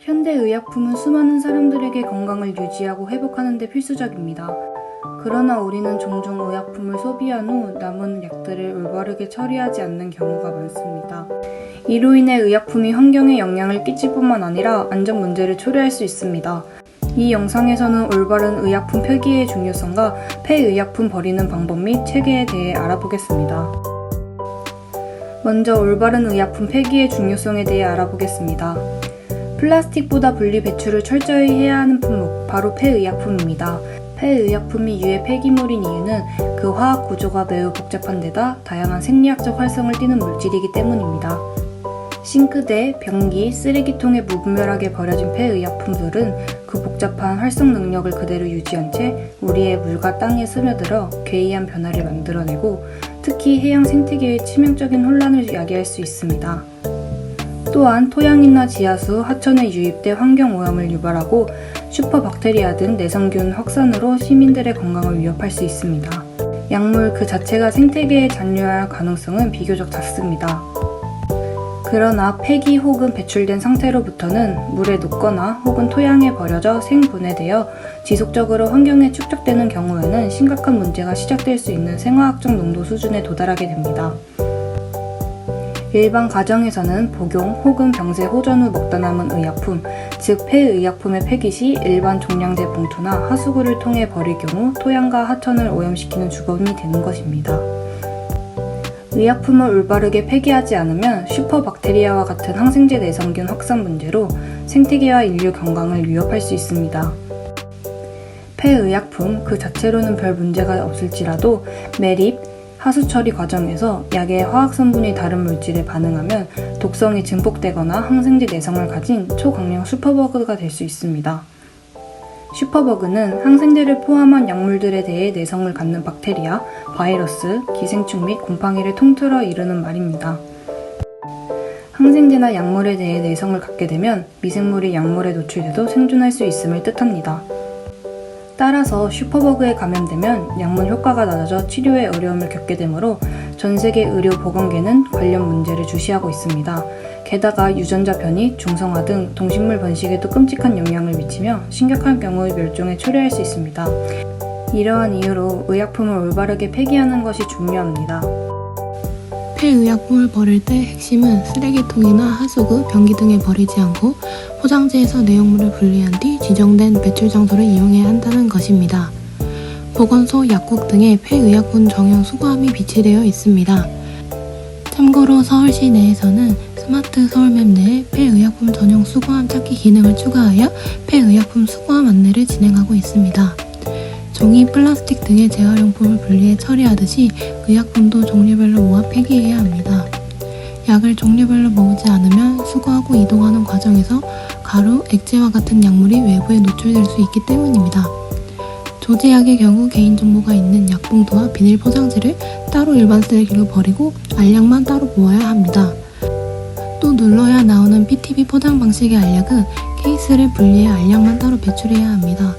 현대의약품은 수많은 사람들에게 건강을 유지하고 회복하는 데 필수적입니다. 그러나 우리는 종종 의약품을 소비한 후 남은 약들을 올바르게 처리하지 않는 경우가 많습니다. 이로 인해 의약품이 환경에 영향을 끼칠 뿐만 아니라 안전 문제를 초래할 수 있습니다. 이 영상에서는 올바른 의약품 폐기의 중요성과 폐의약품 버리는 방법 및 체계에 대해 알아보겠습니다. 먼저 올바른 의약품 폐기의 중요성에 대해 알아보겠습니다. 플라스틱보다 분리 배출을 철저히 해야 하는 품목, 바로 폐의약품입니다. 폐의약품이 유해 폐기물인 이유는 그 화학 구조가 매우 복잡한 데다 다양한 생리학적 활성을 띠는 물질이기 때문입니다. 싱크대, 변기, 쓰레기통에 무분별하게 버려진 폐의약품들은 그 복잡한 활성 능력을 그대로 유지한 채 우리의 물과 땅에 스며들어 괴이한 변화를 만들어내고 특히 해양 생태계에 치명적인 혼란을 야기할 수 있습니다. 또한 토양이나 지하수, 하천에 유입돼 환경오염을 유발하고 슈퍼박테리아 등 내성균 확산으로 시민들의 건강을 위협할 수 있습니다. 약물 그 자체가 생태계에 잔류할 가능성은 비교적 작습니다. 그러나 폐기 혹은 배출된 상태로부터는 물에 녹거나 혹은 토양에 버려져 생분해되어 지속적으로 환경에 축적되는 경우에는 심각한 문제가 시작될 수 있는 생화학적 농도 수준에 도달하게 됩니다. 일반 가정에서는 복용 혹은 병세 호전 후 먹다 남은 의약품, 즉 폐의약품의 폐기 시 일반 종량제 봉투나 하수구를 통해 버릴 경우 토양과 하천을 오염시키는 주범이 되는 것입니다. 의약품을 올바르게 폐기하지 않으면 슈퍼박테리아와 같은 항생제 내성균 확산 문제로 생태계와 인류 건강을 위협할 수 있습니다. 폐의약품 그 자체로는 별 문제가 없을지라도 매립, 하수 처리 과정에서 약의 화학 성분이 다른 물질에 반응하면 독성이 증폭되거나 항생제 내성을 가진 초강력 슈퍼버그가 될 수 있습니다. 슈퍼버그는 항생제를 포함한 약물들에 대해 내성을 갖는 박테리아, 바이러스, 기생충 및 곰팡이를 통틀어 이르는 말입니다. 항생제나 약물에 대해 내성을 갖게 되면 미생물이 약물에 노출돼도 생존할 수 있음을 뜻합니다. 따라서 슈퍼버그에 감염되면 약물 효과가 낮아져 치료에 어려움을 겪게 되므로 전 세계 의료 보건계는 관련 문제를 주시하고 있습니다. 게다가 유전자 변이, 중성화 등 동식물 번식에도 끔찍한 영향을 미치며 심각한 경우의 멸종에 초래할 수 있습니다. 이러한 이유로 의약품을 올바르게 폐기하는 것이 중요합니다. 폐의약품을 버릴 때 핵심은 쓰레기통이나 하수구, 변기 등에 버리지 않고 포장지에서 내용물을 분리한 뒤 지정된 배출 장소를 이용해야 한다는 것입니다. 보건소, 약국 등에 폐의약품 전용 수거함이 비치되어 있습니다. 참고로 서울시 내에서는 스마트 서울맵 내에 폐의약품 전용 수거함 찾기 기능을 추가하여 폐의약품 수거함 안내를 진행하고 있습니다. 종이, 플라스틱 등의 재활용품을 분리해 처리하듯이 의약품도 종류별로 모아 폐기해야 합니다. 약을 종류별로 모으지 않으면 수거하고 이동하는 과정에서 가루, 액체와 같은 약물이 외부에 노출될 수 있기 때문입니다. 조제약의 경우 개인정보가 있는 약봉투와 비닐 포장지를 따로 일반 쓰레기로 버리고 알약만 따로 모아야 합니다. 또 눌러야 나오는 PTB 포장 방식의 알약은 케이스를 분리해 알약만 따로 배출해야 합니다.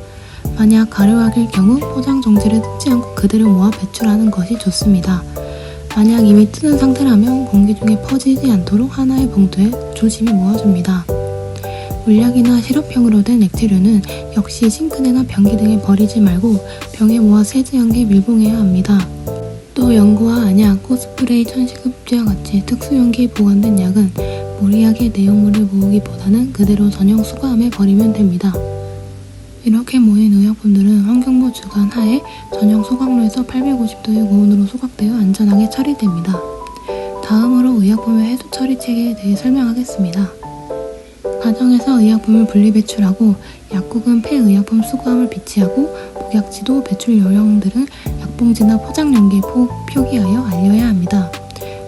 만약 가루약일 경우 포장 종지를 뜯지 않고 그대로 모아 배출하는 것이 좋습니다. 만약 이미 뜯은 상태라면 공기 중에 퍼지지 않도록 하나의 봉투에 조심히 모아줍니다. 물약이나 시럽형으로 된 액체류는 역시 싱크대나 변기 등에 버리지 말고 병에 모아 세제한게 밀봉해야 합니다. 또 연고와 안약, 코스프레이, 천식흡지와 같이 특수용기에 보관된 약은 무리하게 내용물을 모으기보다는 그대로 전용 수거함에 버리면 됩니다. 이렇게 모인 의약품들은 환경부 주관 하에 전용 소각로에서 850도의 고온으로 소각되어 안전하게 처리됩니다. 다음으로 의약품의 해도 처리 체계에 대해 설명하겠습니다. 가정에서 의약품을 분리 배출하고 약국은 폐의약품 수거함을 비치하고 복약지도 배출 요령들은 약봉지나 포장 용기에 표기하여 알려야 합니다.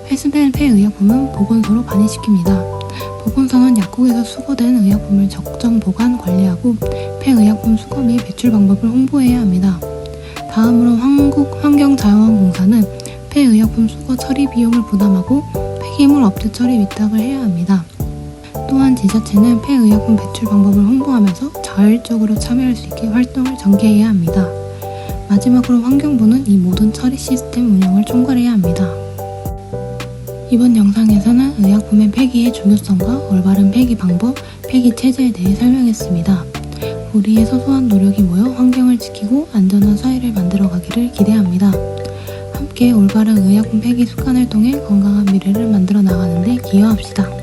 회수된 폐의약품은 보건소로 반입시킵니다. 보건소는 약국에서 수거된 의약품을 적정 보관, 관리하고 폐의약품 수거 및 배출 방법을 홍보해야 합니다. 다음으로 한국환경자원공사는 폐의약품 수거 처리 비용을 부담하고 폐기물 업체 처리 위탁을 해야 합니다. 또한 지자체는 폐의약품 배출 방법을 홍보하면서 자율적으로 참여할 수 있게 활동을 전개해야 합니다. 마지막으로 환경부는 이 모든 처리 시스템 운영을 총괄해야 합니다. 이번 영상에서는 의약품의 폐기의 중요성과 올바른 폐기 방법, 폐기 체제에 대해 설명했습니다. 우리의 소소한 노력이 모여 환경을 지키고 안전한 사회를 만들어가기를 기대합니다. 함께 올바른 의약품 폐기 습관을 통해 건강한 미래를 만들어 나가는 데 기여합시다.